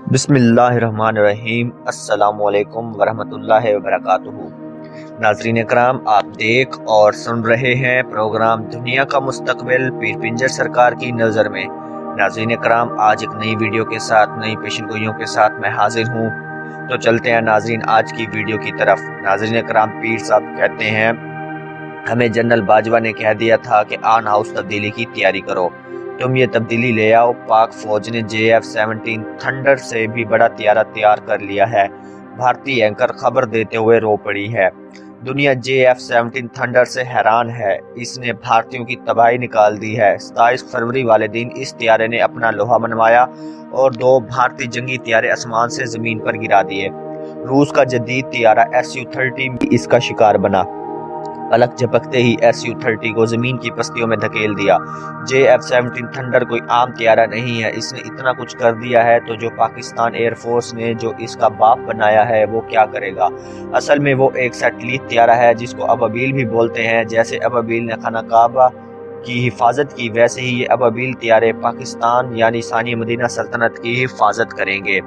बिस्मिल्लाहिर्रहमानिर्रहीम। अस्सलामुअलैकुम वरहमतुल्लाहि वबरकातुहू। नाज़रीन इकराम, आप देख और सुन रहे हैं प्रोग्राम दुनिया का मुस्तकबिल पीर पिंजर सरकार की नज़र में। नाज़रीन इकराम, आज एक नई वीडियो के साथ, नई पेशन गोइयों के साथ मैं हाजिर हूँ। तो चलते हैं नाज़रीन आज की वीडियो की तरफ। नाज़रीन इकराम, पीर साहब कहते हैं, हमें जनरल बाजवा ने कह दिया था कि आन हाउस तब्दीली की तैयारी करो, तुम ये तब्दीली ले आओ। पाक फौज ने JF-17 थंडर से भी बड़ा त्यारा तैयार कर लिया है। भारतीय एंकर खबर देते हुए रो पड़ी है। दुनिया JF-17 थंडर से हैरान है, इसने भारतीयों की तबाही निकाल दी है। 27 फरवरी वाले दिन इस त्यारे ने अपना लोहा मनवाया और 2 भारतीय जंगी त्यारे आसमान से जमीन पर गिरा दिए। रूस का जदीद त्यारा Su-30 भी इसका शिकार बना। पलक झपकते ही Su-30 को जमीन की पस्तियों में धकेल दिया। JF-17 थंडर कोई आम त्यारा नहीं है, इसने इतना कुछ कर दिया है तो जो पाकिस्तान एयरफोर्स ने जो इसका बाप बनाया है वो क्या करेगा। असल में वो एक सैटेलाइट त्यारा है जिसको अबाबील भी बोलते हैं। जैसे अबाबील ने खाना काबा की हिफाजत की, वैसे ही ये अबाबील त्यारे पाकिस्तान यानी सानिया मदीना सल्तनत की हिफाजत करेंगे।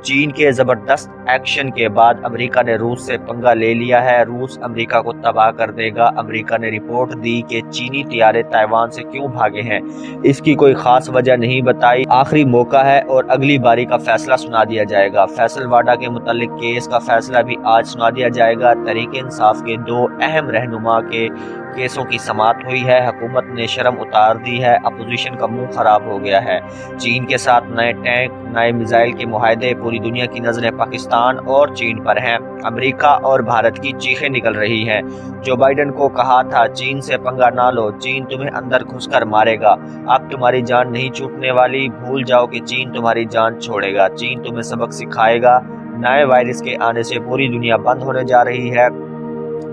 चीन के ज़बरदस्त एक्शन के बाद अमेरिका ने रूस से पंगा ले लिया है। रूस अमेरिका को तबाह कर देगा। अमेरिका ने रिपोर्ट दी कि चीनी त्यारे ताइवान से क्यों भागे हैं, इसकी कोई खास वजह नहीं बताई। आखिरी मौका है और अगली बारी का फैसला सुना दिया जाएगा। फैसल वाडा के मुतालिक केस का फैसला भी आज सुना दिया जाएगा। तहरीक इंसाफ के 2 अहम रहनुमा के केसों की समाअत हुई है। हुकूमत ने शर्म उतार दी है। अपोजिशन का मुंह खराब हो गया है। चीन के साथ नए टैंक, नए मिसाइल के मुआहदे, पूरी दुनिया की नजरें पाकिस्तान और चीन पर हैं। अमेरिका और भारत की चीखें निकल रही हैं। जो बाइडन को कहा था चीन से पंगा ना लो, चीन तुम्हें अंदर घुसकर मारेगा, अब तुम्हारी जान नहीं छूटने वाली। भूल जाओ कि चीन तुम्हारी जान छोड़ेगा। चीन तुम्हें सबक सिखाएगा। नए वायरस के आने से पूरी दुनिया बंद होने जा रही है।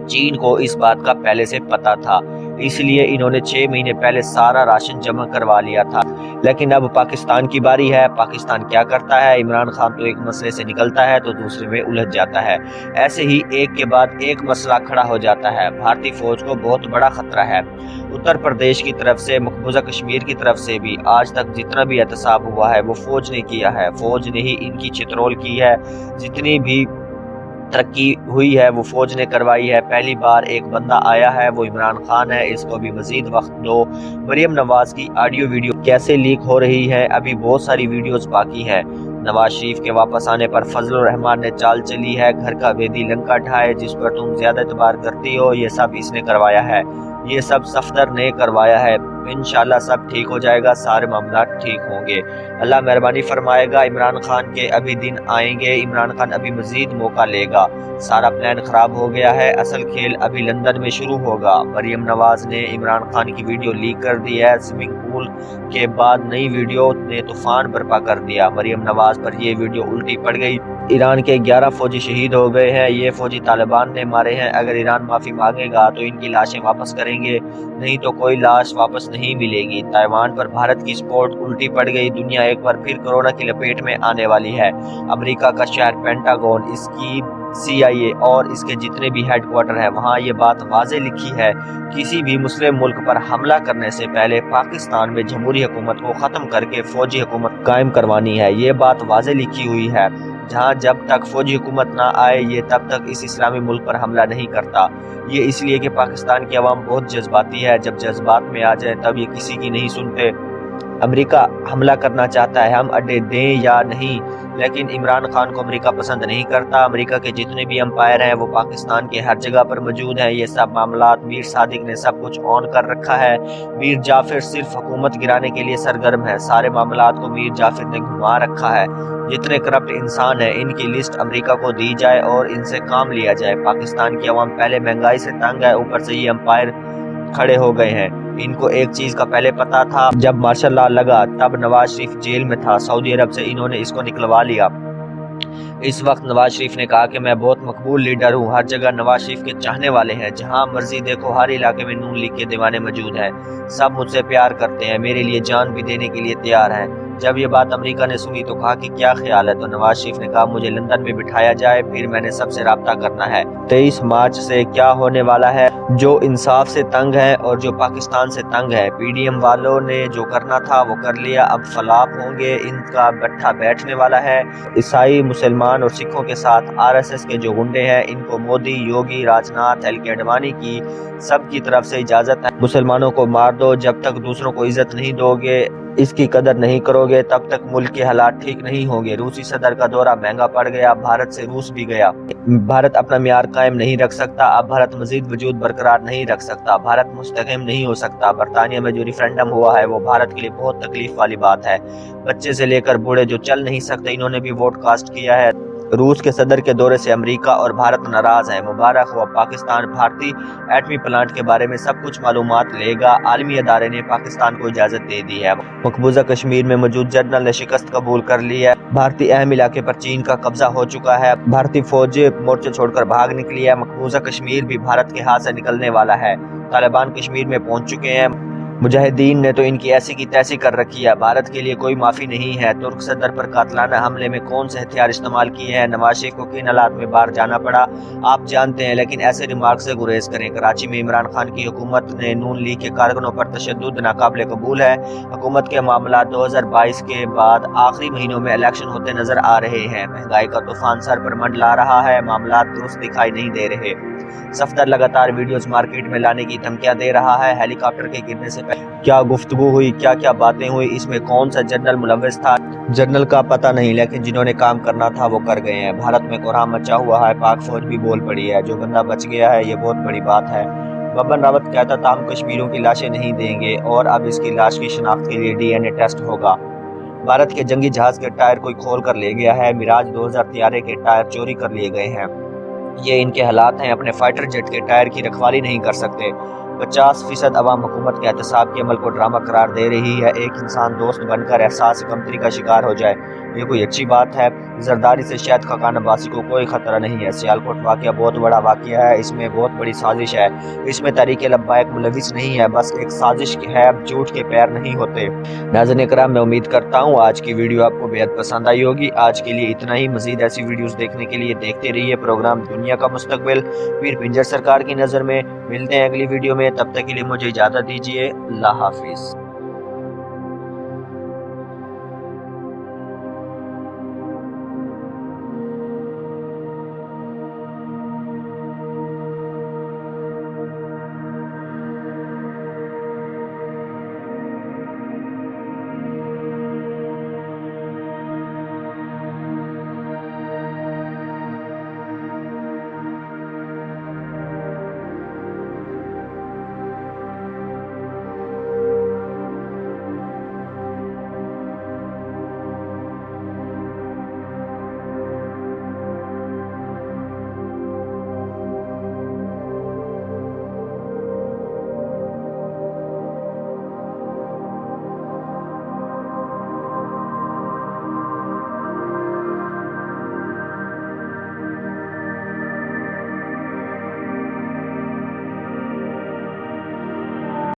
चीन को इस बात का पहले से पता था, इसलिए इन्होंने 6 महीने पहले सारा राशन जमा करवा लिया था। लेकिन अब पाकिस्तान की बारी है। पाकिस्तान क्या करता है, इमरान खान तो एक मसले से निकलता है तो दूसरे में उलझ जाता है। ऐसे ही एक के बाद एक मसला खड़ा हो जाता है। भारतीय फौज को बहुत बड़ा खतरा है। उत्तर प्रदेश की तरफ से, मकबूजा कश्मीर की तरफ से भी आज तक जितना भी एहतसाब हुआ है वो फौज ने किया है। फौज ने ही इनकी चित्रोल की है। जितनी भी तरक्की हुई है वो फौज ने करवाई है। पहली बार एक बंदा आया है, वो इमरान खान है। इसको भी मजीद वक्त दो। मरियम नवाज की ऑडियो वीडियो कैसे लीक हो रही है, अभी बहुत सारी वीडियोस बाकी हैं। नवाज शरीफ के वापस आने पर फजलुर रहमान ने चाल चली है, घर का वेदी लंका ढाए, जिस पर तुम ज्यादा एतबार करती हो, ये सब इसने करवाया है। ये सब सफदर ने करवाया है। इंशाल्लाह सब ठीक हो जाएगा, सारे मामला ठीक होंगे। अल्लाह मेहरबानी फरमाएगा। इमरान खान के अभी दिन आएंगे। इमरान खान अभी मजीद मौका लेगा। सारा प्लान खराब हो गया है। असल खेल अभी लंदन में शुरू होगा। मरियम नवाज ने इमरान खान की वीडियो लीक कर दी है। स्विमिंग पूल के बाद नई वीडियो ने तूफान बर्पा कर दिया। मरियम नवाज पर यह वीडियो उल्टी पड़ गई। ईरान के 11 फौजी शहीद हो गए हैं। ये फौजी तालिबान ने मारे हैं। अगर ईरान माफी मांगेगा तो इनकी लाशें वापस करेंगे, नहीं तो कोई लाश वापस नहीं मिलेगी। ताइवान पर भारत की सपोर्ट उल्टी पड़ गई। दुनिया एक बार फिर कोरोना की लपेट में आने वाली है। अमेरिका का शहर पेंटागन, इसकी CIA और इसके जितने भी हेडक्वार्टर है, वहाँ ये बात वाजे लिखी है, किसी भी मुस्लिम मुल्क पर हमला करने से पहले पाकिस्तान में जमहूरी हुकूमत को ख़त्म करके फौजी हुकूमत कायम करवानी है। ये बात वाजे लिखी हुई है। जहाँ जब तक फौजी हुकूमत ना आए, ये तब तक इस इस्लामी मुल्क पर हमला नहीं करता। ये इसलिए कि पाकिस्तान की आवाम बहुत जज्बाती है। जब जज्बात में आ जाए तब ये किसी की नहीं सुनते। अमेरिका हमला करना चाहता है, हम अड्डे दें या नहीं, लेकिन इमरान खान को अमेरिका पसंद नहीं करता। अमेरिका के जितने भी अंपायर हैं वो पाकिस्तान के हर जगह पर मौजूद हैं। ये सब मामलात मीर सादिक ने सब कुछ ऑन कर रखा है। मीर जाफिर सिर्फ हुकूमत गिराने के लिए सरगर्म है। सारे मामलात को मीर जाफिर ने घुमा रखा है। जितने करप्ट इंसान हैं इनकी लिस्ट अमेरिका को दी जाए और इनसे काम लिया जाए। पाकिस्तान की आवाम पहले महंगाई से तंग है, ऊपर से ये अंपायर खड़े हो गए हैं। इनको एक चीज का पहले पता था, जब मार्शल लॉ लगा तब नवाज शरीफ जेल में था। सऊदी अरब से इन्होंने इसको निकलवा लिया। इस वक्त नवाज शरीफ ने कहा कि मैं बहुत मकबूल लीडर हूँ। हर जगह नवाज शरीफ के चाहने वाले हैं। जहाँ मर्जी देखो हर इलाके में नून लीग के दीवाने मौजूद हैं। सब मुझसे प्यार करते हैं, मेरे लिए जान भी देने के लिए तैयार हैं। جب یہ بات امریکہ نے سنی تو کہا کہ کیا خیال ہے، تو نواز شریف نے کہا مجھے لندن میں بٹھایا جائے، پھر میں نے سب سے رابطہ کرنا ہے۔ 23 مارچ سے کیا ہونے والا ہے؟ جو انصاف سے تنگ ہے اور جو پاکستان سے تنگ ہے، پی ڈی ایم والوں نے جو کرنا تھا وہ کر لیا، اب فلاپ ہوں گے، ان کا گٹھا بیٹھنے والا ہے۔ عیسائی، مسلمان اور سکھوں کے ساتھ آر ایس ایس کے جو گنڈے ہیں، ان کو مودی، یوگی، راج ناتھ، ایل کے اڈوانی کی سب کی طرف سے اجازت ہے، مسلمانوں کو مار دو، جب تک دوسروں کو عزت نہیں دو گے، اس کی قدر نہیں کرو گے، تب تک ملک کے حالات ٹھیک نہیں ہوں گے۔ روسی صدر کا دورہ مہنگا پڑ گیا، بھارت سے روس بھی گیا۔ بھارت اپنا معیار قائم نہیں رکھ سکتا، اب بھارت مزید وجود برقرار نہیں رکھ سکتا، بھارت مستحکم نہیں ہو سکتا۔ برطانیہ میں جو ریفرنڈم ہوا ہے وہ بھارت کے لیے بہت تکلیف والی بات ہے، بچے سے لے کر بوڑھے جو چل نہیں سکتے انہوں نے بھی ووٹ کاسٹ کیا ہے۔ روس کے صدر کے دورے سے امریکہ اور بھارت ناراض ہیں، مبارک ہو، پاکستان بھارتی ایٹمی پلانٹ کے بارے میں سب کچھ معلومات لے گا، عالمی ادارے نے پاکستان کو اجازت دے دی ہے۔ مقبوضہ کشمیر میں موجود جنرل نے شکست قبول کر لی ہے، بھارتی اہم علاقے پر چین کا قبضہ ہو چکا ہے، بھارتی فوج مورچے چھوڑ کر بھاگ نکلی ہے، مقبوضہ کشمیر بھی بھارت کے ہاتھ سے نکلنے والا ہے، طالبان کشمیر میں پہنچ چکے ہیں، مجاہدین نے تو ان کی ایسی کی تیسی کر رکھی ہے، بھارت کے لیے کوئی معافی نہیں ہے۔ ترک صدر پر قاتلانہ حملے میں کون سے ہتھیار استعمال کیے ہیں، نواز شریف کو کن حالات میں باہر جانا پڑا، آپ جانتے ہیں، لیکن ایسے ریمارک سے گریز کریں۔ کراچی میں عمران خان کی حکومت نے نون لیگ کے کارکنوں پر تشدد ناقابل قبول ہے، حکومت کے معاملات 2022 کے بعد آخری مہینوں میں الیکشن ہوتے نظر آ رہے ہیں، مہنگائی کا طوفان سر پر منڈلا رہا ہے، معاملات درست دکھائی نہیں دے رہے، صفدر لگاتار ویڈیوز مارکیٹ میں لانے کی دھمکیاں دے رہا ہے، ہیلی کاپٹر کے گرنے سے پہلے کیا گفتگو ہوئی، کیا کیا باتیں ہوئی، اس میں کون سا جنرل ملوث تھا، جنرل کا پتہ نہیں، لیکن جنہوں نے کام کرنا تھا وہ کر گئے ہیں۔ بھارت میں کوہرام مچا ہوا ہے، پاک فوج بھی بول پڑی ہے، جو بندہ بچ گیا ہے یہ بہت بڑی بات ہے۔ بپن راوت کہتا تھا ہم کشمیریوں کی لاشیں نہیں دیں گے، اور اب اس کی لاش کی شناخت کے لیے ڈی این اے ٹیسٹ ہوگا۔ بھارت کے جنگی جہاز کے ٹائر کوئی کھول کر لے گیا ہے، میراج 2000 طیارے کے ٹائر چوری کر لیے گئے ہیں، یہ ان کے حالات ہیں، اپنے فائٹر جیٹ کے ٹائر کی رکھوالی نہیں کر سکتے۔ 50% عوام حکومت کے احتساب کے عمل کو ڈرامہ قرار دے رہی ہے، ایک انسان دوست بن کر احساس کمتری کا شکار ہو جائے، یہ کوئی اچھی بات ہے؟ زرداری سے شہد خاقان عباسی کو کوئی خطرہ نہیں ہے، سیالکوٹ واقعہ بہت بڑا واقعہ ہے، اس میں بہت بڑی سازش ہے، اس میں تحریک لبیک ملوث نہیں ہے، بس ایک سازش ہے، جھوٹ کے پیر نہیں ہوتے۔ ناظرین کرام، میں امید کرتا ہوں آج کی ویڈیو آپ کو بہت پسند آئی ہوگی، آج کے لیے اتنا ہی، مزید ایسی ویڈیوز دیکھنے کے لیے دیکھتے رہیے پروگرام دنیا کا مستقبل پیر پنجر سرکار کی نظر میں۔ ملتے ہیں اگلی ویڈیو میں، تب تک کے لیے مجھے اجازت دیجیے، اللہ حافظ۔